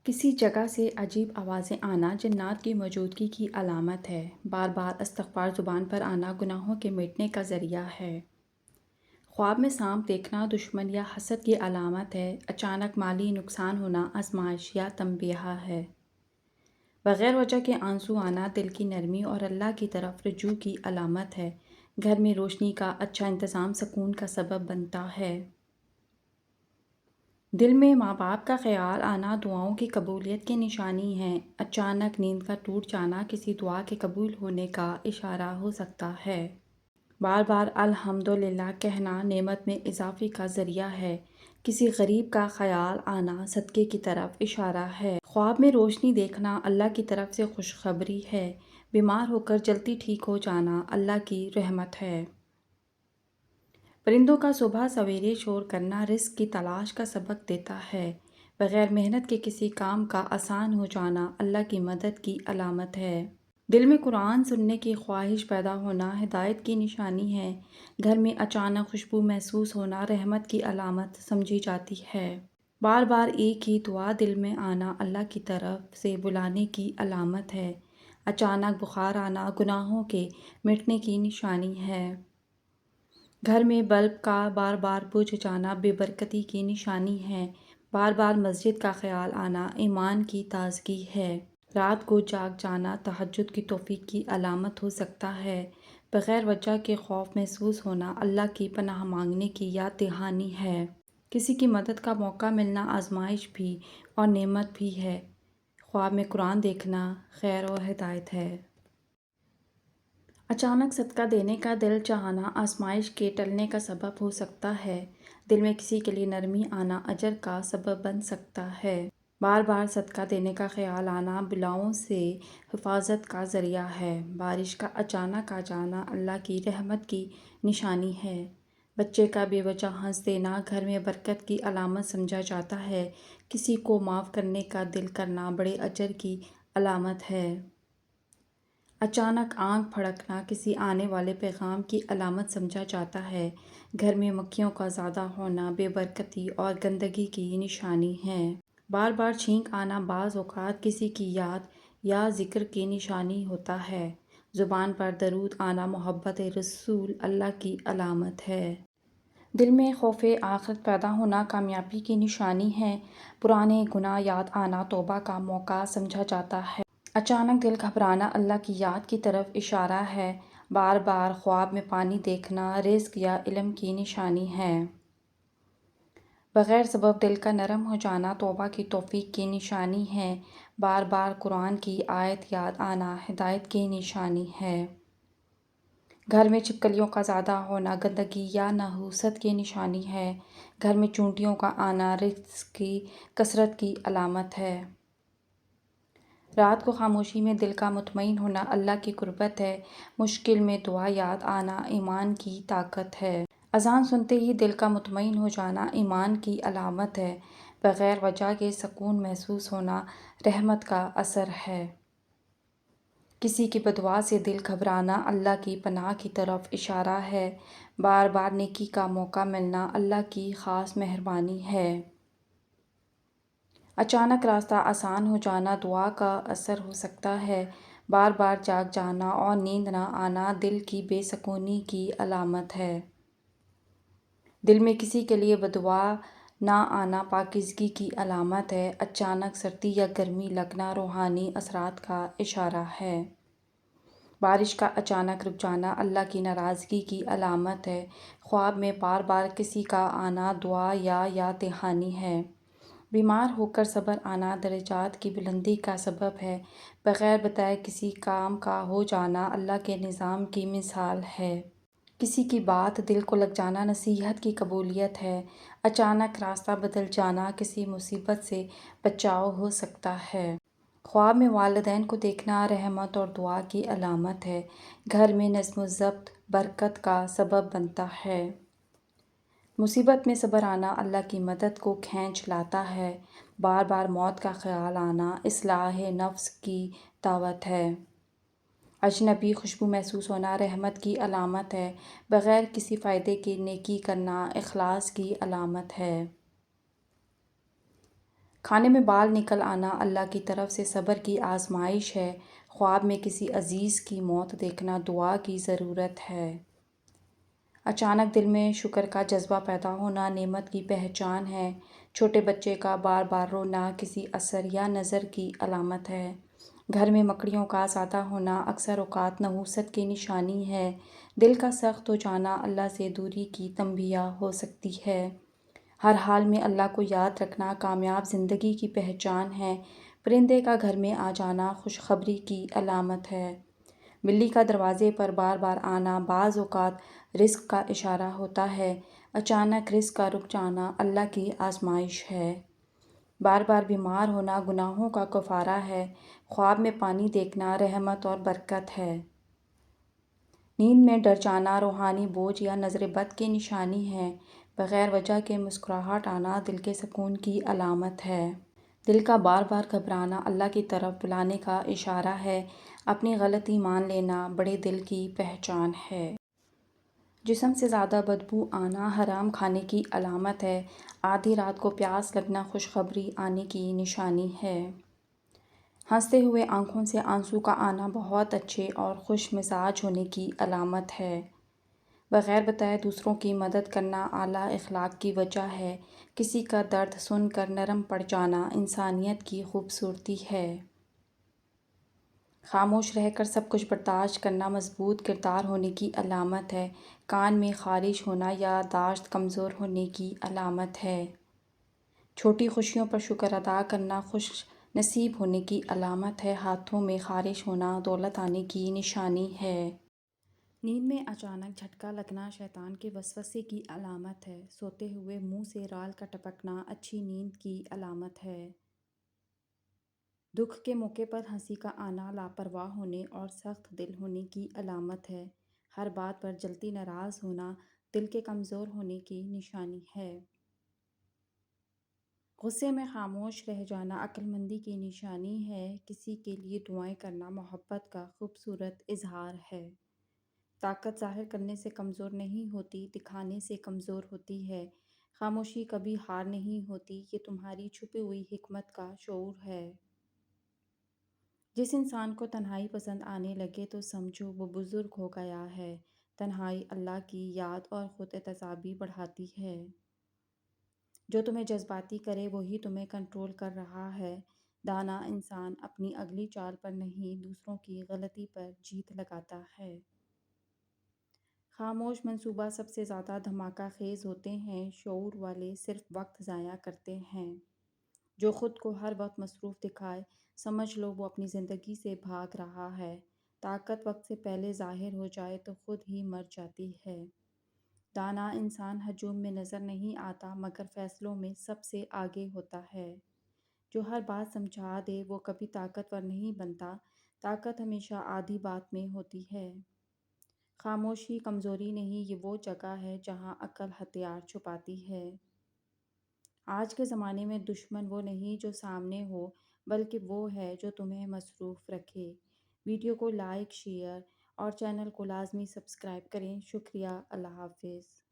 کسی جگہ سے عجیب آوازیں آنا جنات کی موجودگی کی علامت ہے۔ بار بار استغفار زبان پر آنا گناہوں کے مٹنے کا ذریعہ ہے۔ خواب میں سانپ دیکھنا دشمن یا حسد کی علامت ہے۔ اچانک مالی نقصان ہونا آزمائش یا تنبیہ ہے۔ بغیر وجہ کے آنسو آنا دل کی نرمی اور اللہ کی طرف رجوع کی علامت ہے۔ گھر میں روشنی کا اچھا انتظام سکون کا سبب بنتا ہے۔ دل میں ماں باپ کا خیال آنا دعاؤں کی قبولیت کی نشانی ہے۔ اچانک نیند کا ٹوٹ جانا کسی دعا کے قبول ہونے کا اشارہ ہو سکتا ہے۔ بار بار الحمدللہ کہنا نعمت میں اضافے کا ذریعہ ہے۔ کسی غریب کا خیال آنا صدقے کی طرف اشارہ ہے۔ خواب میں روشنی دیکھنا اللہ کی طرف سے خوشخبری ہے۔ بیمار ہو کر جلدی ٹھیک ہو جانا اللہ کی رحمت ہے۔ پرندوں کا صبح سویرے شور کرنا رزق کی تلاش کا سبق دیتا ہے۔ بغیر محنت کے کسی کام کا آسان ہو جانا اللہ کی مدد کی علامت ہے۔ دل میں قرآن سننے کی خواہش پیدا ہونا ہدایت کی نشانی ہے۔ گھر میں اچانک خوشبو محسوس ہونا رحمت کی علامت سمجھی جاتی ہے۔ بار بار ایک ہی دعا دل میں آنا اللہ کی طرف سے بلانے کی علامت ہے۔ اچانک بخار آنا گناہوں کے مٹنے کی نشانی ہے۔ گھر میں بلب کا بار بار بجھ جانا بے برکتی کی نشانی ہے۔ بار بار مسجد کا خیال آنا ایمان کی تازگی ہے۔ رات کو جاگ جانا تہجد کی توفیق کی علامت ہو سکتا ہے۔ بغیر وجہ کے خوف محسوس ہونا اللہ کی پناہ مانگنے کی یاد دہانی ہے۔ کسی کی مدد کا موقع ملنا آزمائش بھی اور نعمت بھی ہے۔ خواب میں قرآن دیکھنا خیر اور ہدایت ہے۔ اچانک صدقہ دینے کا دل چاہنا آزمائش کے ٹلنے کا سبب ہو سکتا ہے۔ دل میں کسی کے لیے نرمی آنا اجر کا سبب بن سکتا ہے۔ بار بار صدقہ دینے کا خیال آنا بلاؤں سے حفاظت کا ذریعہ ہے۔ بارش کا اچانک آ جانا اللہ کی رحمت کی نشانی ہے۔ بچے کا بے وجہ ہنس دینا گھر میں برکت کی علامت سمجھا جاتا ہے۔ کسی کو معاف کرنے کا دل کرنا بڑے اجر کی علامت ہے۔ اچانک آنکھ پھڑکنا کسی آنے والے پیغام کی علامت سمجھا جاتا ہے۔ گھر میں مکھیوں کا زیادہ ہونا بے برکتی اور گندگی کی نشانی ہے۔ بار بار چھینک آنا بعض اوقات کسی کی یاد یا ذکر کی نشانی ہوتا ہے۔ زبان پر درود آنا محبت رسول اللہ کی علامت ہے۔ دل میں خوف آخرت پیدا ہونا کامیابی کی نشانی ہے۔ پرانے گناہ یاد آنا توبہ کا موقع سمجھا جاتا ہے۔ اچانک دل گھبرانا اللہ کی یاد کی طرف اشارہ ہے۔ بار بار خواب میں پانی دیکھنا رزق یا علم کی نشانی ہے۔ بغیر سبب دل کا نرم ہو جانا توبہ کی توفیق کی نشانی ہے۔ بار بار قرآن کی آیت یاد آنا ہدایت کی نشانی ہے۔ گھر میں چھپکلیوں کا زیادہ ہونا گندگی یا نحوست کی نشانی ہے۔ گھر میں چونٹیوں کا آنا رزق کی کثرت کی علامت ہے۔ رات کو خاموشی میں دل کا مطمئن ہونا اللہ کی قربت ہے۔ مشکل میں دعا یاد آنا ایمان کی طاقت ہے۔ اذان سنتے ہی دل کا مطمئن ہو جانا ایمان کی علامت ہے۔ بغیر وجہ کے سکون محسوس ہونا رحمت کا اثر ہے۔ کسی کی بددعا سے دل گھبرانا اللہ کی پناہ کی طرف اشارہ ہے۔ بار بار نیکی کا موقع ملنا اللہ کی خاص مہربانی ہے۔ اچانک راستہ آسان ہو جانا دعا کا اثر ہو سکتا ہے۔ بار بار جاگ جانا اور نیند نہ آنا دل کی بے سکونی کی علامت ہے۔ دل میں کسی کے لیے بددعا نہ آنا پاکیزگی کی علامت ہے۔ اچانک سردی یا گرمی لگنا روحانی اثرات کا اشارہ ہے۔ بارش کا اچانک رک جانا اللہ کی ناراضگی کی علامت ہے۔ خواب میں بار بار کسی کا آنا دعا یا یاد دہانی ہے۔ بیمار ہو کر صبر آنا درجات کی بلندی کا سبب ہے۔ بغیر بتائے کسی کام کا ہو جانا اللہ کے نظام کی مثال ہے۔ کسی کی بات دل کو لگ جانا نصیحت کی قبولیت ہے۔ اچانک راستہ بدل جانا کسی مصیبت سے بچاؤ ہو سکتا ہے۔ خواب میں والدین کو دیکھنا رحمت اور دعا کی علامت ہے۔ گھر میں نظم و ضبط برکت کا سبب بنتا ہے۔ مصیبت میں صبر آنا اللہ کی مدد کو کھینچ لاتا ہے۔ بار بار موت کا خیال آنا اصلاح نفس کی دعوت ہے۔ اجنبی خوشبو محسوس ہونا رحمت کی علامت ہے۔ بغیر کسی فائدے کے نیکی کرنا اخلاص کی علامت ہے۔ کھانے میں بال نکل آنا اللہ کی طرف سے صبر کی آزمائش ہے۔ خواب میں کسی عزیز کی موت دیکھنا دعا کی ضرورت ہے۔ اچانک دل میں شکر کا جذبہ پیدا ہونا نعمت کی پہچان ہے۔ چھوٹے بچے کا بار بار رونا کسی اثر یا نظر کی علامت ہے۔ گھر میں مکڑیوں کا زیادہ ہونا اکثر اوقات نحوست کی نشانی ہے۔ دل کا سخت ہو جانا اللہ سے دوری کی تنبیہ ہو سکتی ہے۔ ہر حال میں اللہ کو یاد رکھنا کامیاب زندگی کی پہچان ہے۔ پرندے کا گھر میں آ جانا خوشخبری کی علامت ہے۔ بلی کا دروازے پر بار بار آنا بعض اوقات رزق کا اشارہ ہوتا ہے۔ اچانک رزق کا رک جانا اللہ کی آزمائش ہے۔ بار بار بیمار ہونا گناہوں کا کفارہ ہے۔ خواب میں پانی دیکھنا رحمت اور برکت ہے۔ نیند میں ڈر جانا روحانی بوجھ یا نظر بد کی نشانی ہے۔ بغیر وجہ کے مسکراہٹ آنا دل کے سکون کی علامت ہے۔ دل کا بار بار گھبرانا اللہ کی طرف بلانے کا اشارہ ہے۔ اپنی غلطی مان لینا بڑے دل کی پہچان ہے۔ جسم سے زیادہ بدبو آنا حرام کھانے کی علامت ہے۔ آدھی رات کو پیاس لگنا خوشخبری آنے کی نشانی ہے۔ ہنستے ہوئے آنکھوں سے آنسو کا آنا بہت اچھے اور خوش مزاج ہونے کی علامت ہے۔ بغیر بتائے دوسروں کی مدد کرنا اعلیٰ اخلاق کی وجہ ہے۔ کسی کا درد سن کر نرم پڑ جانا انسانیت کی خوبصورتی ہے۔ خاموش رہ کر سب کچھ برداشت کرنا مضبوط کردار ہونے کی علامت ہے۔ کان میں خارش ہونا یادداشت کمزور ہونے کی علامت ہے۔ چھوٹی خوشیوں پر شکر ادا کرنا خوش نصیب ہونے کی علامت ہے۔ ہاتھوں میں خارش ہونا دولت آنے کی نشانی ہے۔ نیند میں اچانک جھٹکا لگنا شیطان کے وسوسے کی علامت ہے۔ سوتے ہوئے منہ سے رال کا ٹپکنا اچھی نیند کی علامت ہے۔ دکھ کے موقع پر ہنسی کا آنا لاپرواہ ہونے اور سخت دل ہونے کی علامت ہے۔ ہر بات پر جلدی ناراض ہونا دل کے کمزور ہونے کی نشانی ہے۔ غصے میں خاموش رہ جانا عقل مندی کی نشانی ہے۔ کسی کے لیے دعائیں کرنا محبت کا خوبصورت اظہار ہے۔ طاقت ظاہر کرنے سے کمزور نہیں ہوتی، دکھانے سے کمزور ہوتی ہے۔ خاموشی کبھی ہار نہیں ہوتی، یہ تمہاری چھپی ہوئی حکمت کا شعور ہے۔ جس انسان کو تنہائی پسند آنے لگے تو سمجھو وہ بزرگ ہو گیا ہے۔ تنہائی اللہ کی یاد اور خود اعتصابی بڑھاتی ہے۔ جو تمہیں جذباتی کرے وہی تمہیں کنٹرول کر رہا ہے۔ دانا انسان اپنی اگلی چال پر نہیں دوسروں کی غلطی پر جیت لگاتا ہے۔ خاموش منصوبہ سب سے زیادہ دھماکہ خیز ہوتے ہیں۔ شعور والے صرف وقت ضائع کرتے ہیں۔ جو خود کو ہر وقت مصروف دکھائے سمجھ لو وہ اپنی زندگی سے بھاگ رہا ہے۔ طاقت وقت سے پہلے ظاہر ہو جائے تو خود ہی مر جاتی ہے۔ دانا انسان ہجوم میں نظر نہیں آتا مگر فیصلوں میں سب سے آگے ہوتا ہے۔ جو ہر بات سمجھا دے وہ کبھی طاقتور نہیں بنتا۔ طاقت ہمیشہ آدھی بات میں ہوتی ہے۔ خاموشی کمزوری نہیں، یہ وہ جگہ ہے جہاں عقل ہتھیار چھپاتی ہے۔ آج کے زمانے میں دشمن وہ نہیں جو سامنے ہو بلکہ وہ ہے جو تمہیں مصروف رکھے۔ ویڈیو کو لائک، شیئر اور چینل کو لازمی سبسکرائب کریں۔ شکریہ۔ اللہ حافظ۔